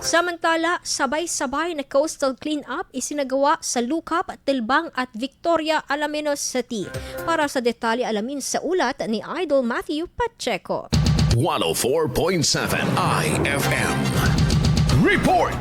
Samantala, sabay-sabay na coastal clean-up isinagawa sa Lucap, Tilbang at Victoria, Alaminos City. Para sa detalye alamin sa ulat ni Idol Matthew Pacheco. 104.7 IFM. Report!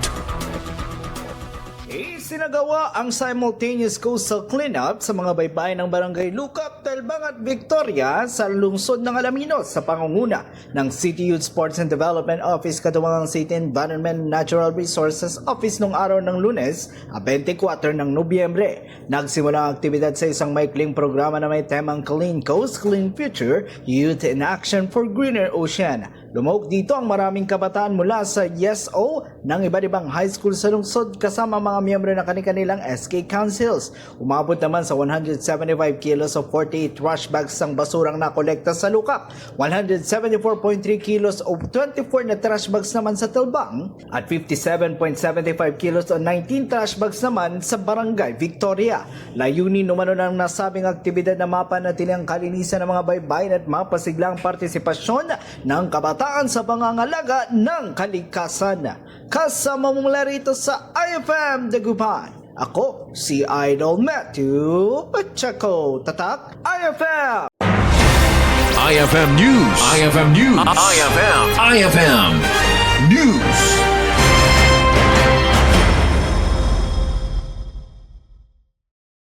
Isinagawa ang simultaneous coastal cleanup sa mga baybayin ng barangay Lucap, Tilbang at Victoria sa lungsod ng Alaminos sa pangunguna ng City Youth Sports and Development Office katuwang ng City Environment Natural Resources Office noong araw ng Lunes, 24 ng Nobyembre. Nagsimula ang aktibidad sa isang maikling programa na may temang Clean Coast, Clean Future, Youth in Action for Greener Ocean. Lumahok dito ang maraming kabataan mula sa YESO ng iba't ibang high school sa lungsod kasama mga miyembro ng kanilang SK Councils. Umabot naman sa 175 kilos o 48 trash bags ang basurang nakolekta sa Lucap, 174.3 kilos o 24 na trash bags naman sa Tilbang, at 57.75 kilos o 19 trash bags naman sa Barangay Victoria. Layunin umano ng nasabing aktibidad na mapanatili ang kalinisan ng mga baybayin at mapasiglang partisipasyon ng kabataan sa pangangalaga ng kalikasan. Kasama mong larito sa IFM Dagupan. Ako si Idol Matthew Pacheco. Tatak IFM! IFM News! IFM News! IFM News!